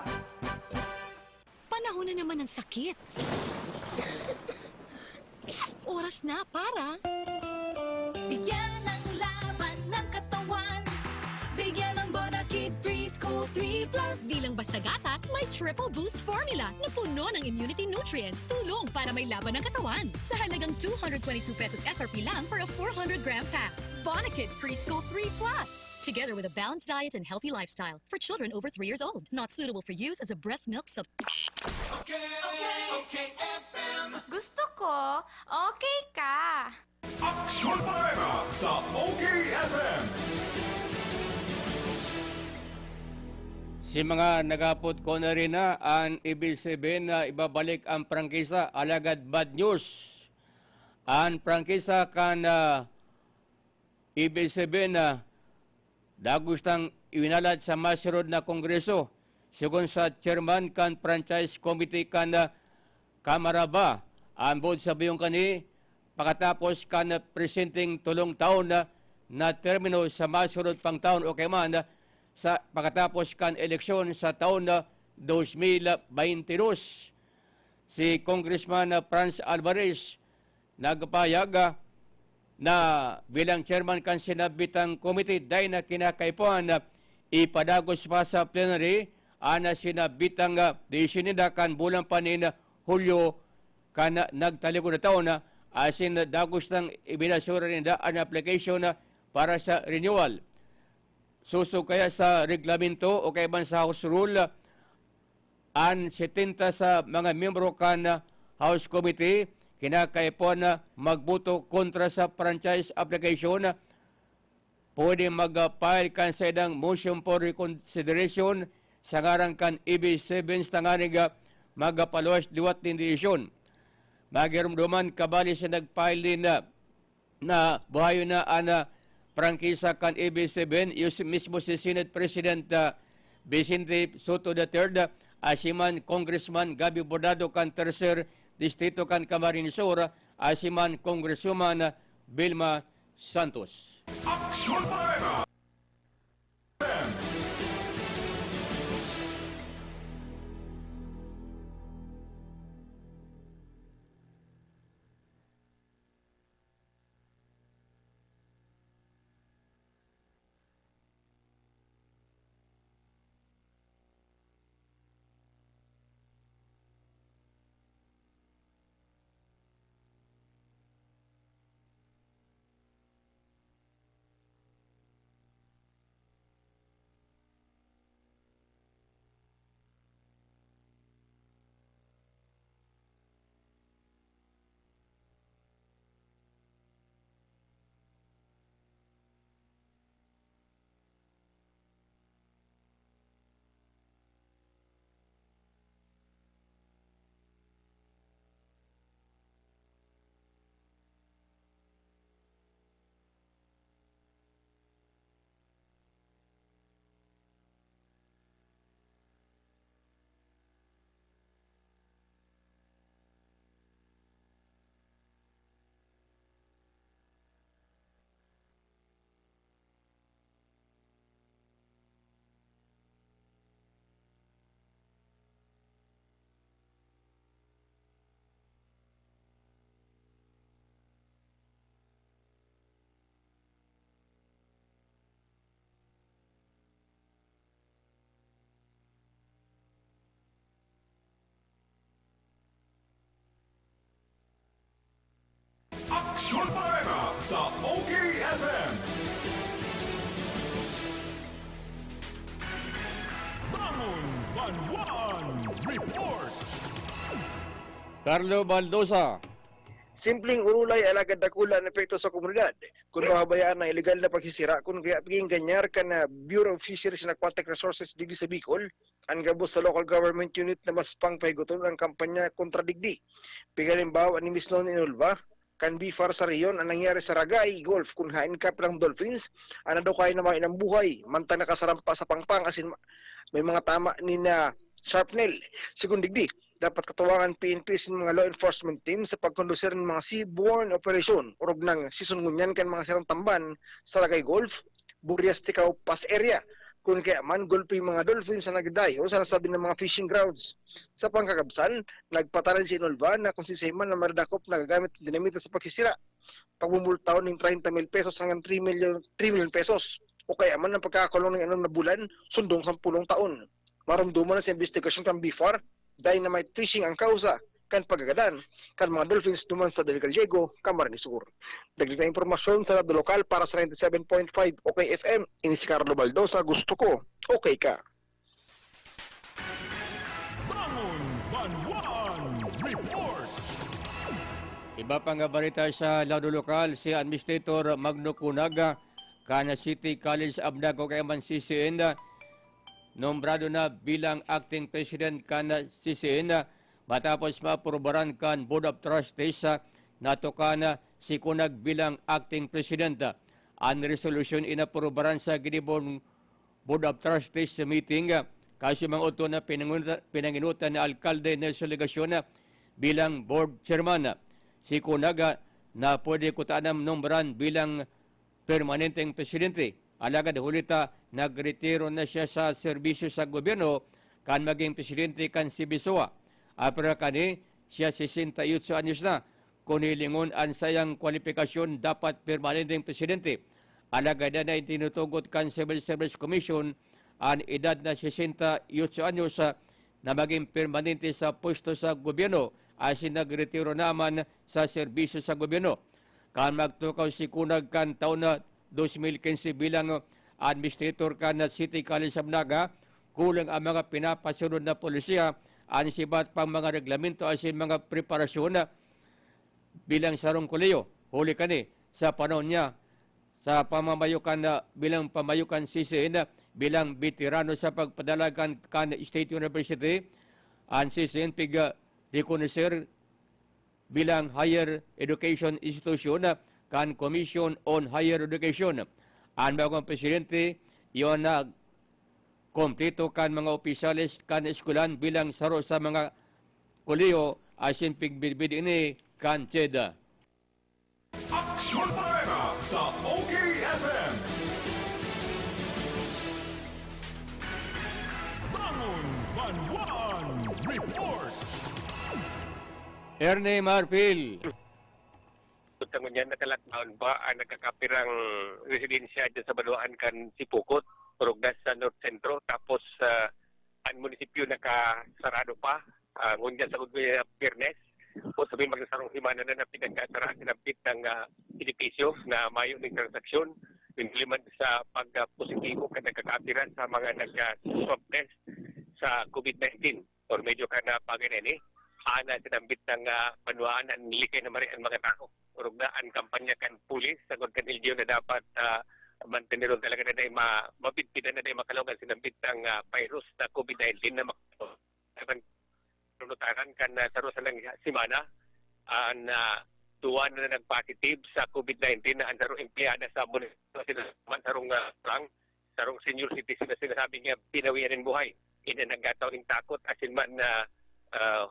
Panahon na naman ng sakit. Oras na para bigyan ng laban ng katawan. Bigyan ng Bonakid Preschool 3 Plus. Di lang basta gatas, may triple boost formula na puno ng immunity nutrients. Tulong para may laban ng katawan. Sa halagang 222 pesos SRP lang for a 400-gram pack. Bonakid Preschool 3 Plus. Together with a balanced diet and healthy lifestyle for children over 3 years old. Not suitable for use as a breast milk Okay, FM. Gusto ko, okay ka. Aksyon Barera sa OKFM. Si mga nagapot ko na rin na ang ibig sabihin na ibabalik ang prangkisa, alagad bad news. Ang prangkisa kan ibig sabihin na dagustang iwinalad sa masunod na kongreso. Sigon sa chairman kan franchise committee kan Kamara ba, Ambod sa biyong kani, pagkatapos kan presenting tulong taon na termino sa masunod pang taon o man sa pagkatapos kan eleksyon sa taon 2022. Si Congressman Franz Alvarez nagpayag na bilang chairman kan sinabitang committee dahil na kinakaipuan na ipadagos pa sa plenary ana sinabitang disinida kan bulan panin Hulyo kan nagtalikod na taon asin dagos ng ibinasura nila ang application para sa renewal. Suso kaya sa reglamento o kaya man sa House Rule ang 70 sa mga miyembro kan House Committee kinakaipon na magboto kontra sa franchise application. Pwede mag-file kan sa idang motion for reconsideration sa ngarang kan EB7 tanganig magapaluwas liwat din desisyon. Magirumduman kabali sa nag-file din na buhayo na ang prangkisa kan EB7 yung mismo si Senate President Vicente Soto III asiman Congressman Gabi Bordado kan Tercer Distrito kan Camarines Sur asiman Congresswoman Vilma Santos. Aksyon Bareta! Aksyon Bareta sa OKFM. Bangon Banwan Report. Carlo Baldosa. Simpleng urulay alagad dakulan epekto sa komunidad. Kung mahabayaan na illegal na pagsisira, kung kaya paging ganyar ka na Bureau of Fisheries and Aquatic Resources digdi sa Bicol, ang gabos sa local government unit na mas pangpahigoton ang kampanya kontra digdi. Pigalimbaw, ni Miss Non Inulva, kan bifar sa riyon ang nangyari sa Ragay Golf kung hain ka ng Dolphins, ano daw kayo naman ng buhay, mantang nakasarampa sa pangpang asin may mga tama ni na Sharpnel. Sigun digdi, dapat katawangan PNP sin mga law enforcement team sa pagkondusir ng mga seaborne operation urog ng season ngunyan kan mga sirang tamban sa Ragay Golf, Burias Tikaw Pass area. Kung kaya man, gulpi mga dolphins na nagdayo sa nasabi ng mga fishing grounds. Sa pangkakabsan, nagpataran si Inolva na kung si Seyman na maradakop na gagamit dinamita sa pagsisira. Pagbumultaw ng 30,000 pesos hanggang 3 million pesos. O kaya man ang pagkakakulong ng anong na bulan, sundong 10 taon. Maramduman na sa investigasyon ng BIFAR, dynamite fishing ang kausa, kan pagagadan, kan mga dolphins duman sa Del Gallego, Camarines Sur. Dagdag na impormasyon sa lado lokal para sa 97.5 OKFM, ini si Carlo Baldosa, gusto ko, okay ka. Bangon Banwan Report. Iba pang balita sa lado lokal, si Administrator Magno Cunaga, Kana City College Abnago kay man CCN, nombrado na bilang acting president kana CCN, matapos maaprubaran kan Board of Trustees natuka na si Kunag bilang acting president. Ang resolution inaprubaran sa Ginibon Board of Trustees meeting kasi mga uto na pinanginutan na alkalde Nelson Legacion bilang board chairman. Si Kunaga na pwede kutanam nombran bilang permanenteng presidente. Alagad hulita nagretiro na siya sa serbisyo sa gobyerno kan maging presidente kan si Bisoa. Apra kani siya 68 anyos na. Kunilingon ang sayang kwalifikasyon dapat permanenteng presidente. Alagad na tinutugot kan Civil Service Commission ang edad na 68 anyos na maging permanente sa pwesto sa gobyerno asin nagretiro naman sa serbisyo sa gobyerno. Kan magtukaw si Kunag kan taon na 2015 bilang administrator kan City College of Naga, kulang ang mga pinapasunod na polisiya ang sibat pang mga reglamento asin mga preparasyon bilang sarong koleyo. Huli kani sa panahon niya sa pamamayukan bilang pamayukan CCN bilang veterano sa pagpadalagan kan State University, ang CCN piga reconocer bilang higher education institution kan Commission on Higher Education. Ang bagong presidente, iyon na kompleto kan mga opisyalis kan eskulan bilang saro sa mga koleyo asin pigbibid ini kan CHED. Aksyon Barera sa OKFM. Bangon Banwan Report. Ernie Marpil. Tangon niya nakalaknaon ba ang nagkakapirang residensya dyan sa Baluan kan Sipukot, Rugdas sa North Centro, tapos ang munisipyo nakasarado pa, ngunyan sa Pirnes, o sabi magsasarong himana na pinagkasaraan sinampit ng edipisyo na mayo ng transaksyon, implement sa pagpositibo ka nagkakapira sa mga nag-swab test sa COVID-19 or medyo ka na pag-ini. Ana sinambit ng panuaan ang likay na marian mga tao. Urog na ang kampanya kan pulis sa kan LGU na dapat manteneron talaga na dahil mapitpitan na dahil makalawgan sinambit ng virus na COVID-19 na makalunutaran kan sarusan ng simana ang tuwan na nag-positive sa COVID-19 na ang sarong empleyada sa munisipyo sarong senior citizen na sinasabi niya pinawian ng buhay. Ina nagkataw ng takot asin man na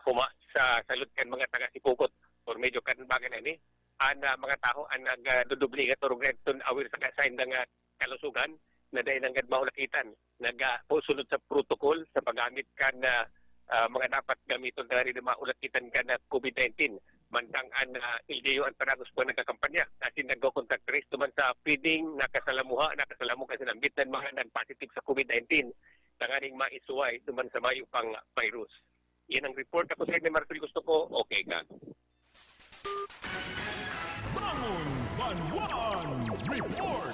huma sa salud kan mga taga-Sipukot or medyo kan bagay na ini ang mga tao ang nagdudubli nga turong redton awir sa kasain ng kalusugan na dahil nang maulakitan nagpusunod sa protocol sa paggamit kan mga dapat gamiton na rin maulakitan kan na COVID-19 mantang ang LGU ang paragos po nagkakampanya kasi nag-contact trace tuman sa feeding nakasalamu kasi nambitan mga nag-positive sa COVID-19 tanganing maisuway tuman sa mayo pang virus. Yan ang report. Ako sa inyo, Marcel, gusto ko, okay ka. Bangon Banwan Report.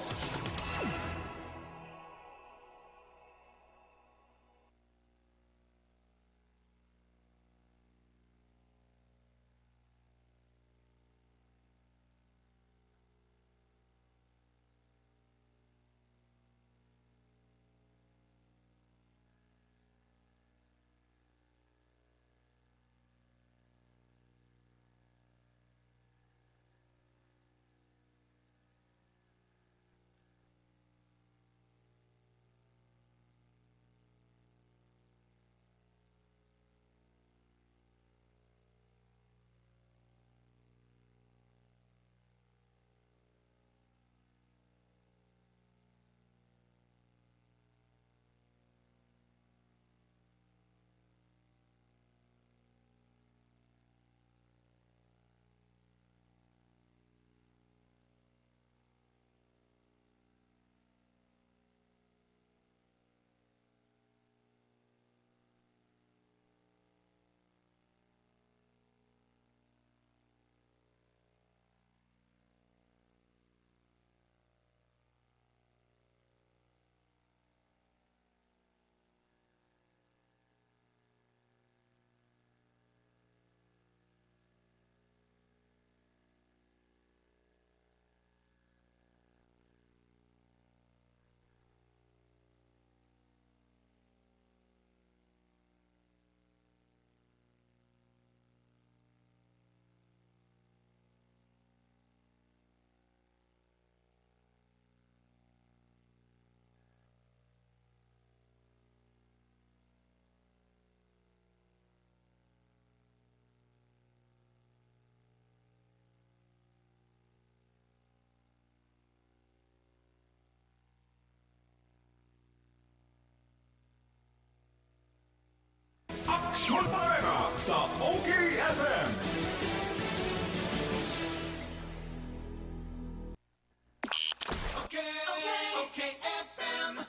sa OKFM.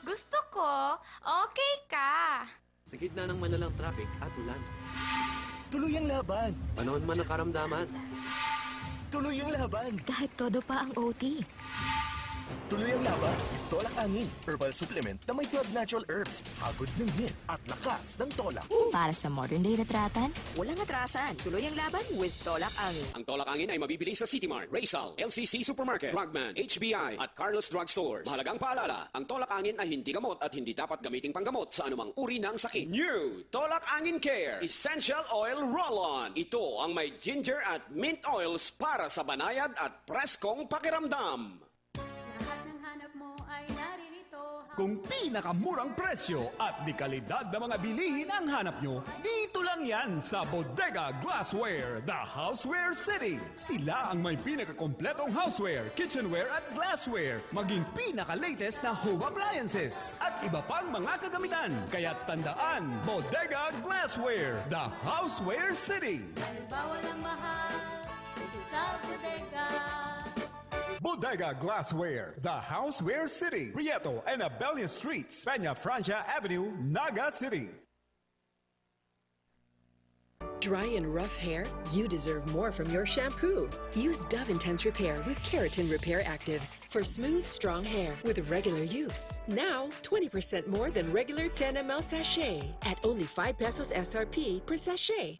Gusto ko, okay ka. Sa gitna ng malalang traffic at ulan. Tuloy ang laban. Panahon man ang karamdaman. Tuloy ang laban. Kahit todo pa ang OT. Tuloy ang laban. Tolak Angin, herbal supplement na may 12 natural herbs, hagod ng hit at lakas ng tolak. Para sa modern day retratan, Walang atrasan. Tuloy ang laban with Tolak Angin. Ang Tolak Angin ay mabibili sa City Mart, Raysal, LCC Supermarket, Drugman, HBI at Carlos Drug Stores. Mahalagang paalala, ang Tolak Angin ay hindi gamot at hindi dapat gamiting panggamot sa anumang uri ng sakit. New Tolak Angin Care Essential Oil Roll-On. Ito ang may ginger at mint oils para sa banayad at preskong pakiramdam. Lahat ng hanap mo ay naririto. Kung pinakamurang presyo at di kalidad na mga bilihin ang hanap nyo, dito lang yan sa Bodega Glassware, the Houseware City. Sila ang may pinakakompletong houseware, kitchenware at glassware, maging pinaka-latest na home appliances at iba pang mga kagamitan. Kaya tandaan, Bodega Glassware, the Houseware City. Halimbawa ng mahal, dito sa bodega. Bodega Glassware, the Houseware City, Prieto and Abellia Streets, Peña Francia Avenue, Naga City. Dry and rough hair? You deserve more from your shampoo. Use Dove Intense Repair with Keratin Repair Actives for smooth, strong hair with regular use. Now, 20% more than regular 10 ml sachet at only 5 pesos SRP per sachet.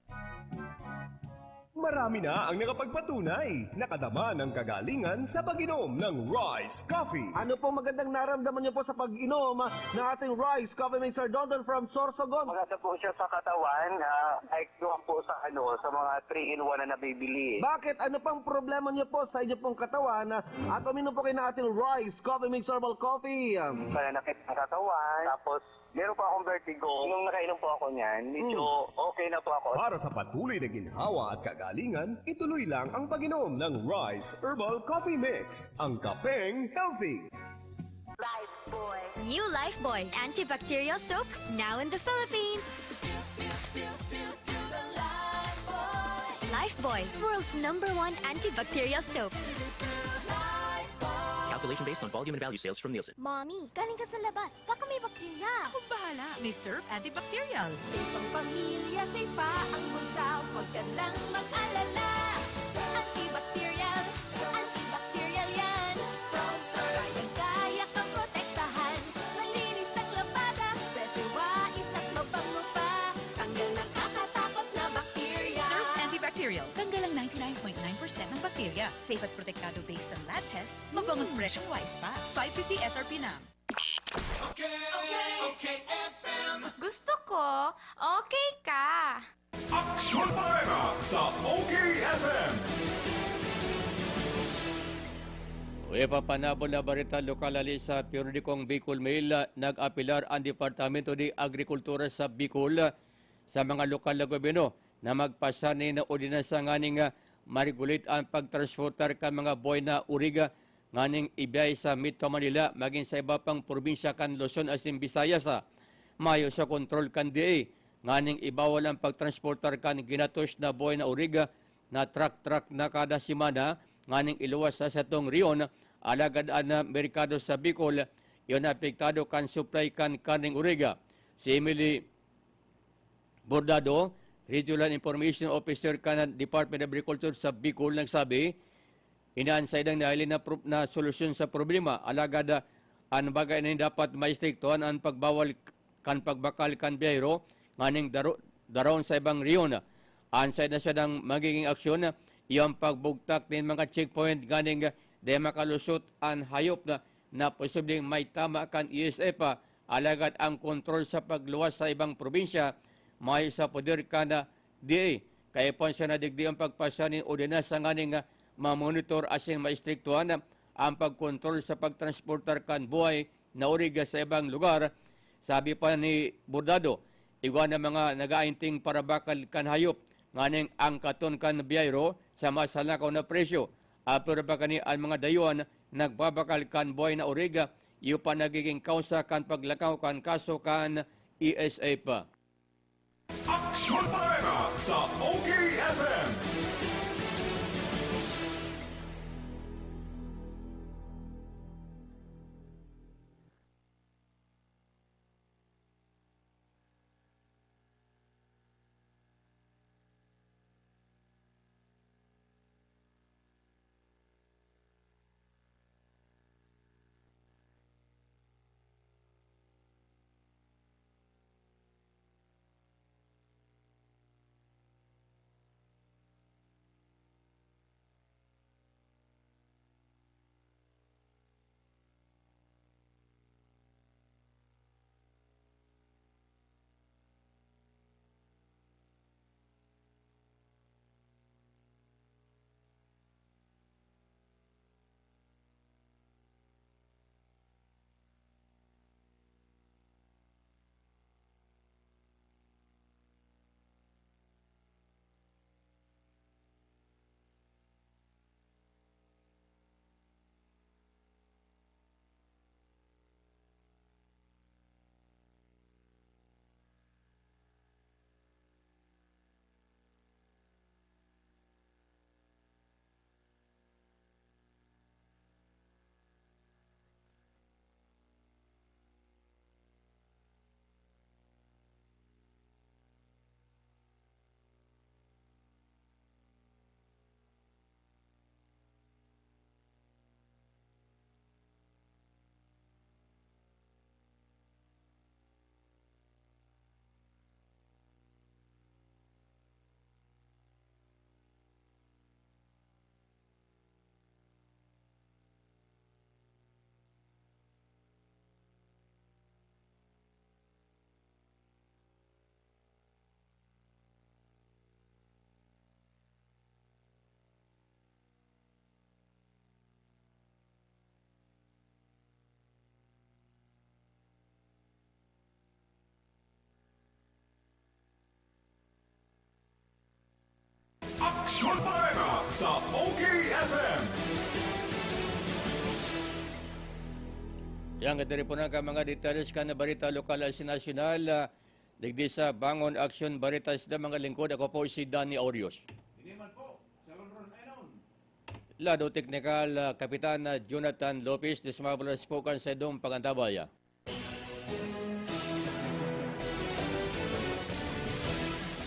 Marami na ang nakapagpatunay. Nakadama ng kagalingan sa pag-inom ng Rice Coffee. Ano po magandang naramdaman niyo po sa pag-inom na ating Rice Coffee may Sir Dondon from Sorsogon? Maganda po siya sa katawan, like doon po sa sa mga 3-in-1 na nabibili. Bakit? Ano pang problema niyo po sa inyo pong katawan at uminom po kayo na ating Rice Coffee Mix Herbal Coffee? Pananakit ng katawan, tapos meron pa akong vertigo. Nung nakainom po ako niyan, medyo okay na po ako. Para sa patuloy na ginhawa at kagalingan, ituloy lang ang pag-inom ng Rice Herbal Coffee Mix. Ang kapeng healthy. Lifebuoy. New Lifebuoy antibacterial soap now in the Philippines. Lifebuoy, world's #1 antibacterial soap. Calculation based on volume and value sales from Nielsen. Mommy, galing ka sa labas. Baka may bakterya. Akong bahala. May Surf Antibacterial. Safe ang pamilya, safe pa ang bunsa. Huwag ka lang mag-alala. Antibacterial. Antibacterial yan. From Surf. Kayang-kaya kang protektahan. Malinis ang labada. Fresh wais at mabango pa. Tanggal ng kakatakot na bakterya. Surf Antibacterial. Tanggal ang 99.9% ng bakterya. Safe at protektado based on lab tests. Mabangot fresh at wise pa. 550 SRP na. Gusto ko, okay ka. Aksyon Parega sa OKFM. Papanabol na barita lokal ali sa periodikong Bicol Mail, nag-apilar ang Departamento de Agrikultura sa Bicol sa mga lokal na gobyerno na magpasa ni na ordinansa nganing ma-regulate ang pagtransportar ka mga buhay na uriga nganing ibiyay sa Metro Manila maging sa iba pang probinsya kan Luzon as in Visayas mayo sa kontrol kan DA nganing ibawal ang pagtransportar kan ginatos na buhay na uriga na truck na kada simana nganing iluwas sa satong riyon alagad na merkado sa Bicol yon apektado kan supply kan kaning uriga. Si Emily Bordado, Regional Information Officer ka ng Department of Agriculture sa Bicol, nagsabi, inaansay ng nailin na solusyon sa problema. Alagad ang bagay na dapat maistriktuhan ang pagbawal kan pagbakal kan biyahero nganing daron sa ibang riyon. Ansay na siya ng magiging aksyon iyang pagbugtak ng mga checkpoint ganing de makalusot ang hayop na posibleng may tama kan ESF. Alagad ang kontrol sa pagluwas sa ibang probinsya may sa poder ka na DA. Kaya po siya nadigdi ang pagpasa ng ordinansa nganing ma-monitor asin maistriktuhan ang pagkontrol sa pagtransportar kan buhay na uriga sa ibang lugar. Sabi pa ni Bordado, igwan na mga nag-ainting para bakal kan hayop nganing ang katon kan biyayro sa mas halakaw na presyo. Pero ba kani ang mga dayuan nagbabakal kan buhay na uriga, iyo pa nagiging kausa kan paglakaw kan kaso kan ESA pa. Aksyon Parega sa OKFM. Aksyon Bareta sa OKFM. Yang katiri po na ka mga details ka na barita lokal at nasyonal. Digdi sa Bangon Action Barita sa mga lingkod. Ako po si Danny Orios. Lado Technical Kapitan Jonathan Lopez de Sumabala Spokan sa Dong Pagantabaya.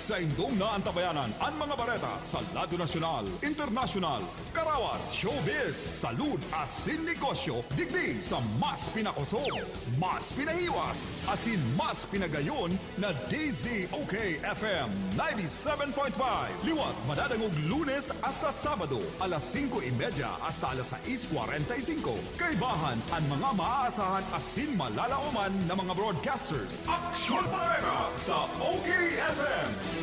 Sa indong naantabayanan ang mga bareta sa Lado Nasyonal, Internasyonal, Karawat, Showbiz, Salud, asin negosyo, digdig sa mas pinakosog, mas pinahiwas, asin mas pinagayon na DZOK FM 97.5. Liwat madadangog Lunes hasta Sabado, alas 5:30 hasta alas 6:45. Kaibahan ang mga maaasahan asin malalauman na mga broadcasters. Aksyon Bareta sa OKFM.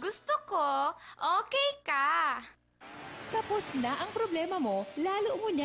Gusto ko, okay ka. Tapos na ang problema mo, lalo mo niya